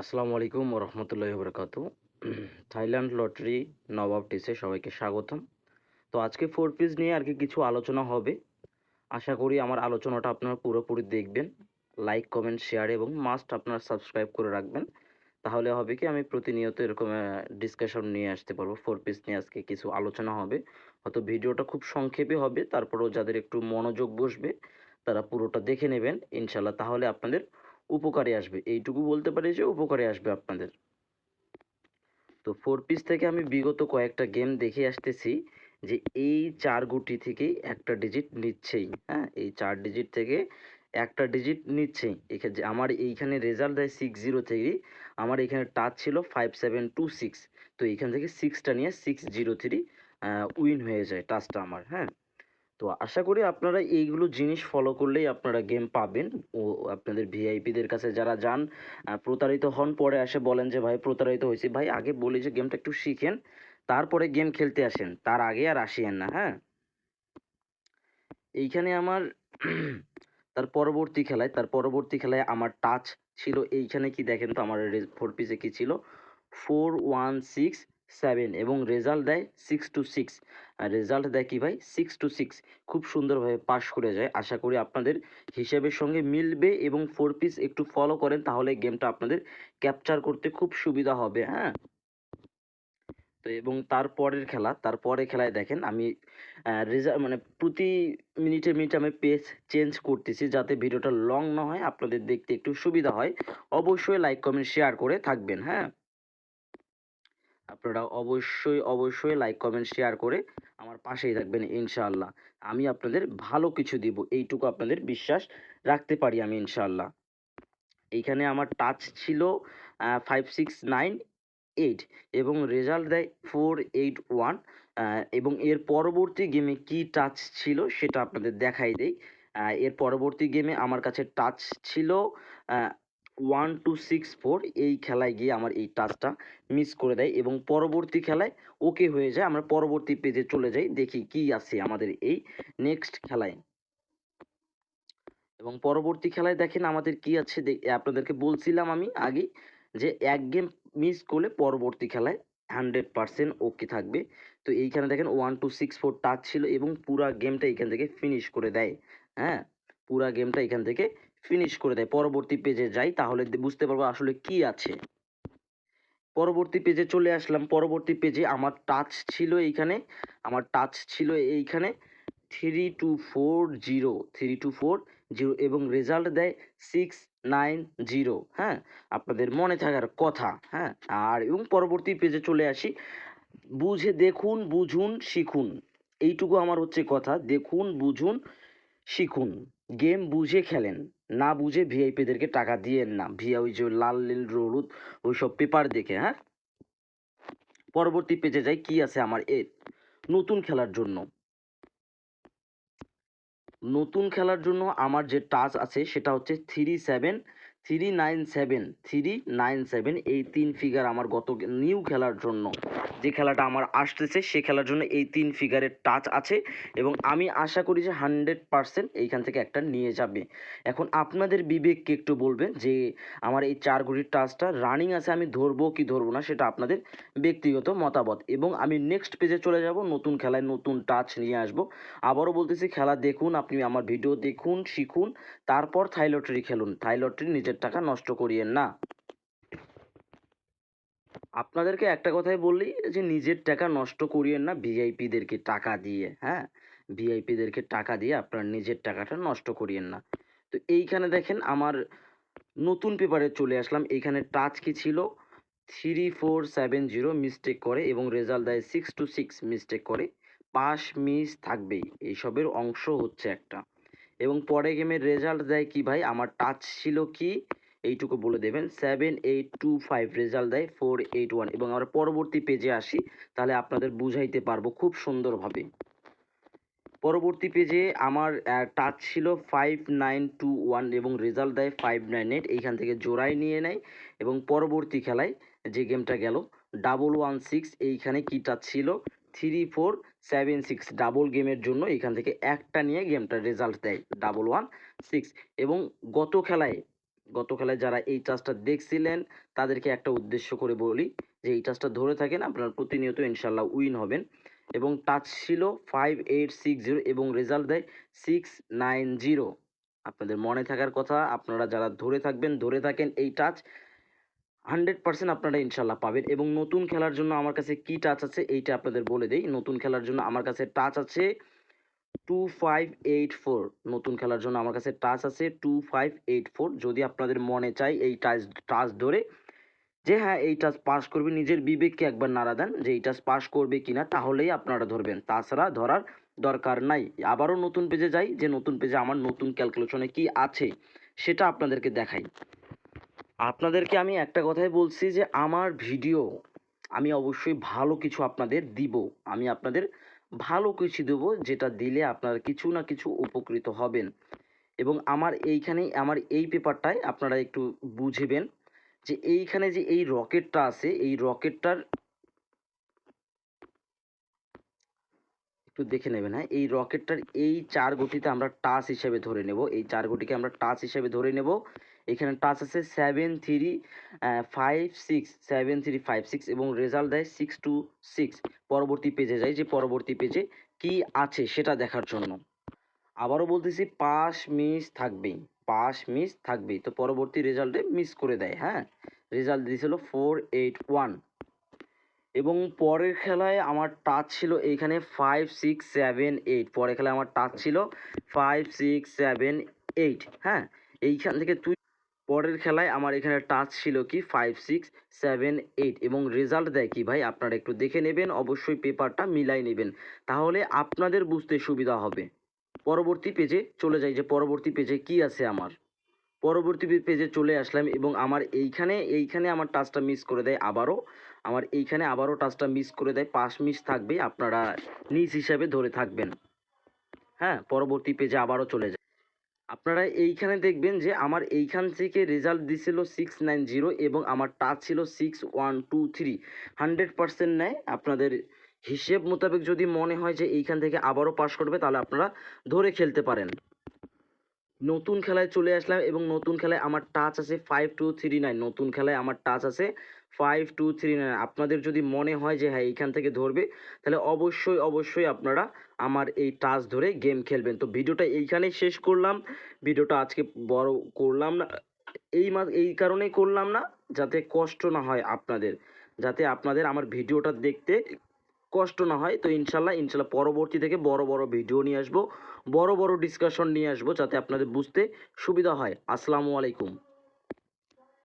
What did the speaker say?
আসসালামু আলাইকুম রহমতুল্লাহি বরকাতু। থাইল্যান্ড লটারি নবাব টিসে সবাইকে স্বাগতম। তো আজকে ফোর পিস নিয়ে আর কি কিছু আলোচনা হবে। আশা করি আমার আলোচনাটা আপনারা পুরোপুরি দেখবেন। লাইক কমেন্ট শেয়ার এবং মাস্ট আপনারা সাবস্ক্রাইব করে রাখবেন। তাহলে হবে কি আমি প্রতিনিয়ত এরকম ডিসকাশন নিয়ে আসতে পারবো। ফোর পিস নিয়ে আজকে কিছু আলোচনা হবে। হয়তো ভিডিওটা খুব সংক্ষেপে হবে, তারপরেও যাদের একটু মনোযোগ বসবে তারা পুরোটা দেখে নেবেন ইনশাল্লাহ, তাহলে আপনাদের উপকারে আসবে। এইটুকু বলতে পারি যে উপকারে আসবে আপনাদের। তো ফোর পিস থেকে আমি বিগত কয়েকটা গেম দেখে আসতেছি যে এই চার গুটি থেকেই একটা ডিজিট নিচ্ছেই। হ্যাঁ, এই চার ডিজিট থেকে একটা ডিজিট নিচ্ছেই। এখানে যে আমার এইখানে রেজাল্ট দেয় 6-0 থেকেই, আমার এখানে টাচ ছিল 5726। তো এইখান থেকে সিক্সটা নিয়ে 603 উইন হয়ে যায় টাচটা আমার। হ্যাঁ, তো আশা করি আপনারা এইগুলো জিনিস ফলো করলেই আপনারা গেম পাবেন। ও আপনাদের ভিআইপিদের কাছে যারা যান প্রতারিত হন, পরে আসে বলেন যে ভাই প্রতারিত হয়েছি। ভাই আগে বলি যে গেমটা একটু শিখেন, তারপরে গেম খেলতে আসেন, তার আগে আর আসিয়েন না। হ্যাঁ, এইখানে আমার তার পরবর্তী খেলায় আমার টাচ ছিল এইখানে, কি দেখেন তো আমার ফোর পিসে কি ছিল, 4167 এবং রেজাল্ট দেয় 626। আর রেজাল্ট দেয় কি ভাই, 626। খুব সুন্দরভাবে পাস করে যায়। আশা করি আপনাদের হিসেবের সঙ্গে মিলবে এবং ফোর পিস একটু ফলো করেন, তাহলে গেমটা আপনাদের ক্যাপচার করতে খুব সুবিধা হবে। হ্যাঁ, তো এবং তারপরের খেলায় দেখেন আমি মানে প্রতি মিনিটে মিনিটে আমি পেজ চেঞ্জ করতেছি যাতে ভিডিওটা লং না হয়, আপনাদের দেখতে একটু সুবিধা হয়। অবশ্যই লাইক কমেন্ট শেয়ার করে থাকবেন। হ্যাঁ, আপনারা অবশ্যই লাইক কমেন্ট শেয়ার করে আমার পাশেই থাকবেন ইনশাআল্লাহ। আমি আপনাদের ভালো কিছু দিব, এইটুকু আপনাদের বিশ্বাস রাখতে পারি আমি ইনশাআল্লাহ। এইখানে আমার টাচ ছিল 5698 এবং রেজাল্ট দেয় 481। এবং এর পরবর্তী গেমে কি টাচ ছিল সেটা আপনাদের দেখাই দেই। এর পরবর্তী গেমে আমার কাছে টাচ ছিল 1264। এই খেলায় গিয়ে আমার এই টাচটা মিস করে দেয় এবং পরবর্তী খেলায় ওকে হয়ে যায়। আমরা পরবর্তী পেজে চলে যাই, দেখি কি আছে আমাদের এই নেক্সট খেলায়। এবং পরবর্তী খেলায় দেখেন আমাদের কি আছে, আপনাদেরকে বলছিলাম আমি আগেই যে এক গেম মিস করলে পরবর্তী খেলায় 100% ওকে থাকবে। তো এইখানে দেখেন 1264 টাচ ছিল এবং পুরা গেমটা এখান থেকে ফিনিশ করে দেয়। হ্যাঁ, পুরা গেমটা এখান থেকে ফিনিশ করে দেয়। পরবর্তী পেজে যাই, তাহলে বুঝতে পারবো আসলে কি আছে। পরবর্তী পেজে চলে আসলাম। পরবর্তী পেজে আমার টাচ ছিল এইখানে 3240 এবং রেজাল্ট দেয় 690। হ্যাঁ, আপনাদের মনে থাকার কথা। হ্যাঁ, আর এবং পরবর্তী পেজে চলে আসি। বুঝে দেখুন, বুঝুন, শিখুন, এইটুকু আমার হচ্ছে কথা। দেখুন, বুঝুন, শিখুন, গেম বুঝে খেলেন, না বুঝে ভিআইপিদেরকে টাকা দিয়েন না। ওই যে লাল নীল হলুদ ওইসব পেপার দেখে। হ্যাঁ, পরবর্তী পেজে যাই, কি আছে আমার নতুন খেলার জন্য। নতুন খেলার জন্য আমার যে টাচ আছে সেটা হচ্ছে 397 এই 3 ফিগার আমার নিউ খেলার জন্য, যে খেলাটা আমার আসতেছে সে খেলার জন্য এই 3 ফিগারের টাচ আছে এবং আমি আশা করি যে 100% এইখান থেকে একটা নিয়ে যাবে। এখন আপনাদের বিবেককে একটু বলবেন যে আমার এই 4 ঘড়ির টাচটা রানিং আছে, আমি ধরবো কি ধরবো না সেটা আপনাদের ব্যক্তিগত মতামত। এবং আমি নেক্সট পেজে চলে যাব, নতুন খেলায় নতুন টাচ নিয়ে আসব। আবারও বলতেছি, খেলা দেখুন, আপনি আমার ভিডিও দেখুন, শিখুন, তারপর থাই লটারি খেলুন। থাই লটারি নিজের টাকা নষ্ট করিয়েন না। আপনাদেরকে একটা কথাই বললি যে নিজের টাকা নষ্ট করিয়েন না ভিআইপিদেরকে টাকা দিয়ে। হ্যাঁ, ভিআইপিদেরকে টাকা দিয়ে আপনার নিজের টাকাটা নষ্ট করিয়েন না। তো এইখানে দেখেন আমার নতুন পেপারে চলে আসলাম। এইখানে টাচ কি ছিল, 3470 মিস্টেক করে এবং রেজাল্ট দেয় 626 মিস্টেক করে। পাস মিস থাকবেই, এইসবের অংশ হচ্ছে একটা। এবং পরে গেমের রেজাল্ট দেয় কি ভাই, আমার টাচ ছিল কি এইটুকু বলে দেবেন, 7825 রেজাল্ট দেয় 481। এবং আমরা পরবর্তী পেজে আসি, তাহলে আপনাদের বুঝাইতে পারবো খুব সুন্দরভাবে। পরবর্তী পেজে আমার টাচ ছিল 5921 এবং রেজাল্ট দেয় 598। এইখান থেকে জোড়ায় নিয়ে নেয় এবং পরবর্তী খেলায় যে গেমটা গেল 116, এইখানে কি টাচ ছিল 3476। ডাবল গেমের জন্য এখান থেকে একটা নিয়ে গেমটা রেজাল্ট দেয় 116। এবং গত খেলায় গত খেলায় যারা এই টাচটা দেখছিলেন তাদেরকে একটা উদ্দেশ্য করে বলি যে এই টাচটা ধরে থাকেন, আপনারা প্রতিনিয়ত ইনশাল্লাহ উইন হবেন। এবং টাচ ছিল 5860 এবং রেজাল্ট দেয় 690। আপনাদের মনে থাকার কথা, আপনারা যারা ধরে থাকবেন, ধরে থাকেন এই টাচ, 100% আপনারা ইনশাল্লাহ পাবেন। এবং নতুন খেলার জন্য আমার কাছে কি টাচ আছে এইটা আপনাদের বলে দেই। নতুন খেলার জন্য আমার কাছে টাচ আছে 2584। নতুন খেলার জন্য আমার কাছে টাচ আছে 2584। যদি আপনাদের মনে চায় এই টাচ টাচ ধরে যে হ্যাঁ এই টাচ পাস করবে, নিজের বিবেককে একবার নাড়া দেন যে এই টাচ পাস করবে কিনা, তাহলেই আপনারা ধরবেন, তাছাড়া ধরার দরকার নাই। আবারও নতুন পেজে যাই, যে নতুন পেজে আমার নতুন ক্যালকুলেশনে কি আছে সেটা আপনাদেরকে দেখাই। আপনাদেরকে আমি একটা কথাই বলছি যে আমার ভিডিও আমি অবশ্যই ভালো কিছু আপনাদের দিব। আমি আপনাদের ভালো কিছু দেবো, যেটা দিলে আপনারা কিছু না কিছু উপকৃত হবেন। এবং আমার এইখানে আমার এই পেপারটায় আপনারা একটু বুঝবেন যে এইখানে যে এই রকেটটা আছে, এই রকেটটার একটু দেখে নেবেন। হ্যাঁ, এই রকেটটার এই 4 গতিতে আমরা টাচ হিসেবে ধরে নেব, এই 4 গতিকে আমরা টাচ হিসেবে ধরে নেব। এখানে টাচ আছে 7356 এবং রেজাল্ট দেয় 626। পরবর্তী পেজে যাই, যে পরবর্তী পেজে কি আছে সেটা দেখার জন্য। আবারও বলতেছি, পাস মিস থাকবেই, পাস মিস থাকবেই। তো পরবর্তী রেজাল্টে মিস করে দেয়। হ্যাঁ, রেজাল্ট দিয়েছিল 481। এবং পরের খেলায় আমার টাচ ছিল এইখানে 5678। পরের খেলায় আমার টাচ ছিল 5678। হ্যাঁ, এইখান থেকে পরের খেলায় আমার এখানে টাচ ছিল কি 5678 এবং রেজাল্ট দেয় কি ভাই, আপনারা একটু দেখে নেবেন, অবশ্যই পেপারটা মিলাই নেবেন, তাহলে আপনাদের বুঝতে সুবিধা হবে। পরবর্তী পেজে চলে যাই, যে পরবর্তী পেজে কি আছে আমার। পরবর্তী পেজে চলে আসলাম এবং আমার এইখানে আমার টাচটা মিস করে দেয় আবারও। আমার এইখানে আবারও টাচটা মিস করে দেয়, পাস মিস থাকবে, আপনারা নিজ হিসাবে ধরে থাকবেন। হ্যাঁ, পরবর্তী পেজে আবারও চলে যায়। আপনারা এইখানে দেখবেন যে আমার এইখান থেকে রেজাল্ট দিছিল 690 এবং আমার টাচ ছিল 6123। 100% নেয়। আপনাদের হিসেব মোতাবেক যদি মনে হয় যে এইখান থেকে আবারও পাস করবে, তাহলে আপনারা ধরে খেলতে পারেন। নতুন খেলায় চলে আসলাম এবং নতুন খেলায় আমার টাচ আছে 5239। নতুন খেলায় আমার টাচ আছে 5239। আপনাদের যদি মনে হয় যে হ্যাঁ এইখান থেকে ধরবে, তাহলে অবশ্যই আপনারা আমার এই টাচ ধরে গেম খেলবেন। তো ভিডিওটা এইখানেই শেষ করলাম। ভিডিওটা আজকে বড় করলাম না, এই কারণেই করলাম না যাতে কষ্ট না হয় আপনাদের, যাতে আপনাদের আমার ভিডিওটা দেখতে কষ্ট না হয়। তো ইনশাল্লাহ পরবর্তী থেকে বড় ভিডিও নিয়ে আসবো, বড় ডিসকাশন নিয়ে আসবো, যাতে আপনাদের বুঝতে সুবিধা হয়। আসসালামু আলাইকুম।